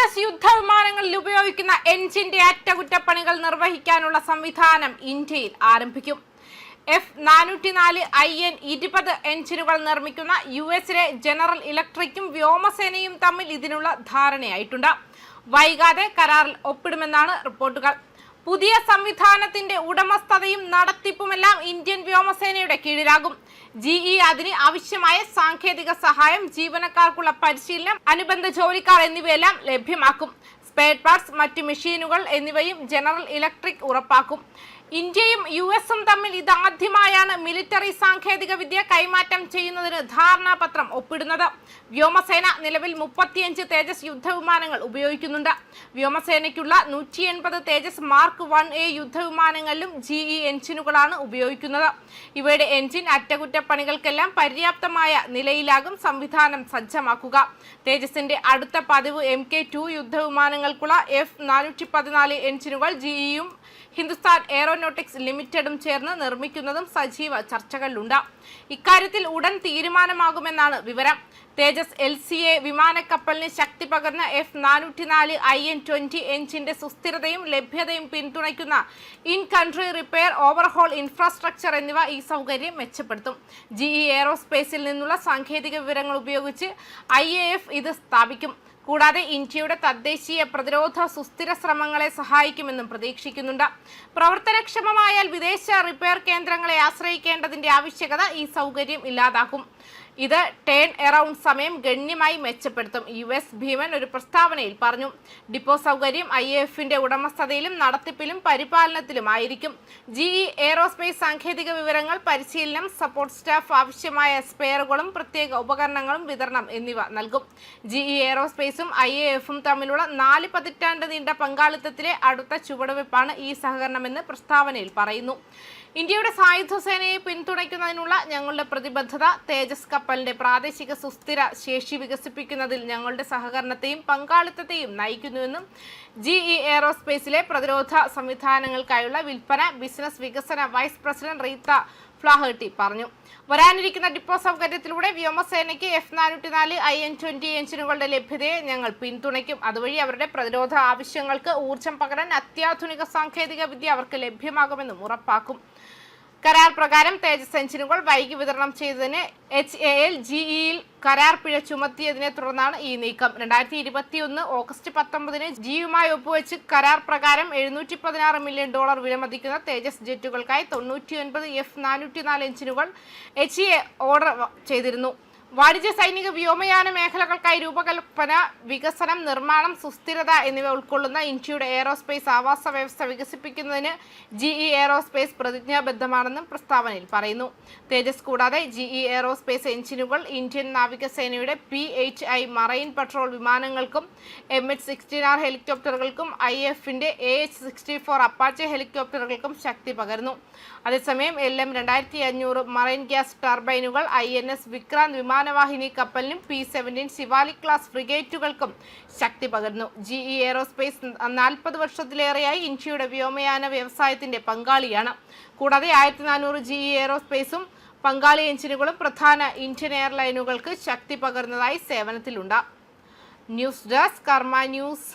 തേജസ് യുദ്ധവിമാനങ്ങളിൽ ഉപയോഗിക്കുന്ന എഞ്ചിന്റെ അറ്റകുറ്റപ്പണികൾ നിർവഹിക്കാനുള്ള സംവിധാനം ഇന്ത്യയിൽ ആരംഭിക്കും. F404IN-20 എഞ്ചിനുകൾ നിർമ്മിക്കുന്ന US-ലെ ജനറൽ ഇലക്ട്രിക്കും വ്യോമസേനയും തമ്മിൽ ഇതിനുള്ള ധാരണയായിട്ടുണ്ട്. വൈകാതെ കരാറിൽ ഒപ്പിടുമെന്നാണ് റിപ്പോർട്ടുകൾ. പുതിയ സംവിധാനത്തിന്റെ ഉടമസ്ഥതയും നടത്തിപ്പുമെല്ലാം ഇന്ത്യൻ വ്യോമസേനയുടെ കീഴിലാകും. GE അതിന് ആവശ്യമായ സാങ്കേതിക സഹായം, ജീവനക്കാർക്കുള്ള പരിശീലനം, അനുബന്ധ ജോലിക്കാർ എന്നിവയെല്ലാം ലഭ്യമാക്കും. സ്പെയർ പാർട്സ്, മറ്റ് മെഷീനുകൾ എന്നിവയും ജനറൽ ഇലക്ട്രിക് ഉറപ്പാക്കും. ഇന്ത്യയും US-ഉം തമ്മിൽ ഇതാദ്യമായാണ് മിലിറ്ററി സാങ്കേതിക വിദ്യ കൈമാറ്റം ചെയ്യുന്നതിന് ധാരണാപത്രം ഒപ്പിടുന്നത്. വ്യോമസേന നിലവിൽ 35 തേജസ് യുദ്ധവിമാനങ്ങൾ ഉപയോഗിക്കുന്നുണ്ട്. വ്യോമസേനയ്ക്കുള്ള 180 തേജസ് മാർക്ക് 1A യുദ്ധവിമാനങ്ങളിലും GE എഞ്ചിനുകളാണ് ഉപയോഗിക്കുന്നത്. ഇവയുടെ എഞ്ചിൻ അറ്റകുറ്റപ്പണികൾക്കെല്ലാം പര്യാപ്തമായ നിലയിലാകും സംവിധാനം സജ്ജമാക്കുക. തേജസിന്റെ അടുത്ത പതിവ് MK2 യുദ്ധവിമാനങ്ങൾക്കുള്ള F414 എഞ്ചിനുകൾ GEയും ഹിന്ദുസ്ഥാൻ എയറോനോട്ടിക്സ് ലിമിറ്റഡും ചേർന്ന് നിർമ്മിക്കുന്നതും സജീവ ചർച്ചകളിലുണ്ട്. ഇക്കാര്യത്തിൽ ഉടൻ തീരുമാനമാകുമെന്നാണ് വിവരം. തേജസ് LCA വിമാനക്കപ്പലിന് ശക്തി പകർന്ന F404IN-20 എഞ്ചിന്റെ സുസ്ഥിരതയും ലഭ്യതയും പിന്തുണയ്ക്കുന്ന in country repair, overhaul infrastructure എന്നിവ ഈ സൗകര്യം മെച്ചപ്പെടുത്തും. GE എയറോസ്പേസിൽ നിന്നുള്ള സാങ്കേതിക വിവരങ്ങൾ ഉപയോഗിച്ച് IAF ഇത് സ്ഥാപിക്കും. കൂടാതെ ഇന്ത്യയുടെ തദ്ദേശീയ പ്രതിരോധ സുസ്ഥിര ശ്രമങ്ങളെ സഹായിക്കുമെന്നും പ്രതീക്ഷിക്കുന്നുണ്ട്. പ്രവർത്തനക്ഷമമായാൽ വിദേശ റിപ്പയർ കേന്ദ്രങ്ങളെ ആശ്രയിക്കേണ്ടതിന്റെ ആവശ്യകത ഈ സൗകര്യം ഇല്ലാതാക്കും. ഇത് ടേൺ എറൗണ്ട് സമയം ഗണ്യമായി മെച്ചപ്പെടുത്തും. US ഭീമൻ ഒരു പ്രസ്താവനയിൽ പറഞ്ഞു. ഡിപ്പോ സൗകര്യം IAFന്റെ ഉടമസ്ഥതയിലും നടത്തിപ്പിലും പരിപാലനത്തിലുമായിരിക്കും. GE എയറോസ്പേസ് സാങ്കേതിക വിവരങ്ങൾ, പരിശീലനം, സപ്പോർട്ട് സ്റ്റാഫ്, ആവശ്യമായ സ്പെയറുകളും പ്രത്യേക ഉപകരണങ്ങളും വിതരണം എന്നിവ നൽകും. GE എയറോസ്പേസും IAFും തമ്മിലുള്ള 4 പതിറ്റാണ്ട് നീണ്ട പങ്കാളിത്തത്തിലെ അടുത്ത ചുവടുവെപ്പാണ് ഈ സഹകരണമെന്ന് പ്രസ്താവനയിൽ പറയുന്നു. ഇന്ത്യയുടെ സായുധ സേനയെ പിന്തുണയ്ക്കുന്നതിനുള്ള ഞങ്ങളുടെ പ്രതിബദ്ധത തേജസ് കപ്പലിന്റെ പ്രാദേശിക സുസ്ഥിര ശേഷി വികസിപ്പിക്കുന്നതിൽ ഞങ്ങളുടെ സഹകരണത്തെയും പങ്കാളിത്തത്തെയും നയിക്കുന്നുവെന്നും GE എയറോസ്പേസിലെ പ്രതിരോധ സംവിധാനങ്ങൾക്കായുള്ള വിൽപ്പന ബിസിനസ് വികസന വൈസ് പ്രസിഡന്റ് റീത്ത ഫ്ലാഹർട്ടി പറഞ്ഞു. വരാനിരിക്കുന്ന ഡിപ്പോ സൗകര്യത്തിലൂടെ വ്യോമസേനയ്ക്ക് F404IN-20 എഞ്ചിനുകളുടെ ലഭ്യതയെ ഞങ്ങൾ പിന്തുണയ്ക്കും. അതുവഴി അവരുടെ പ്രതിരോധ ആവശ്യങ്ങൾക്ക് ഊർജം പകരാൻ അത്യാധുനിക സാങ്കേതിക വിദ്യ അവർക്ക് ലഭ്യമാകുമെന്നും ഉറപ്പാക്കും. കരാർ പ്രകാരം തേജസ് എഞ്ചിനുകൾ വൈകി വിതരണം ചെയ്തതിന് HAL GEയിൽ കരാർ പിഴ ചുമത്തിയതിനെ തുടർന്നാണ് ഈ നീക്കം. 2021 ഓഗസ്റ്റ് 19 GEയുമായി ഒപ്പുവെച്ച് കരാർ പ്രകാരം $716 മില്യൺ വിലമതിക്കുന്ന തേജസ് ജെറ്റുകൾക്കായി 99 F404 എഞ്ചിനുകൾ HAL ഓർഡർ ചെയ്തിരുന്നു. വാണിജ്യ, സൈനിക, വ്യോമയാന മേഖലകൾക്കായി രൂപകൽപ്പന, വികസനം, നിർമ്മാണം, സുസ്ഥിരത എന്നിവ ഉൾക്കൊള്ളുന്ന ഇന്ത്യയുടെ എയറോസ്പേസ് ആവാസ വ്യവസ്ഥ വികസിപ്പിക്കുന്നതിന് GE എയറോസ്പേസ് പ്രതിജ്ഞാബദ്ധമാണെന്നും പ്രസ്താവനയിൽ പറയുന്നു. തേജസ് കൂടാതെ GE എയറോസ്പേസ് എഞ്ചിനുകൾ ഇന്ത്യൻ നാവികസേനയുടെ P-8I മറൈൻ പട്രോൾ വിമാനങ്ങൾക്കും MH-16R ഹെലികോപ്റ്ററുകൾക്കും IAFന്റെ AH-64 അപ്പാച്ചെ ഹെലികോപ്റ്ററുകൾക്കും ശക്തി പകരുന്നു. അതേസമയം LM-2500 മറൈൻ ഗ്യാസ് ടർബൈനുകൾ INS വിക്രാന്ത് വിമാനവാഹിനി കപ്പലിനും P-17 ശിവാലിക് ക്ലാസ് ഫ്രിഗേറ്റുകൾക്കും ശക്തി പകരുന്നു. GE എയറോസ്പേസ് 40 വർഷത്തിലേറെയായി ഇന്ത്യയുടെ വ്യോമയാന വ്യവസായത്തിന്റെ പങ്കാളിയാണ്. കൂടാതെ 1400 GE എയറോസ്പേസും പങ്കാളി എഞ്ചിനുകളും പ്രധാന ഇന്ത്യൻ എയർലൈനുകൾക്ക് ശക്തി പകരുന്നതായി സേവനത്തിലുണ്ട്. ന്യൂസ് ഡെസ്ക് കർമ്മ ന്യൂസ്.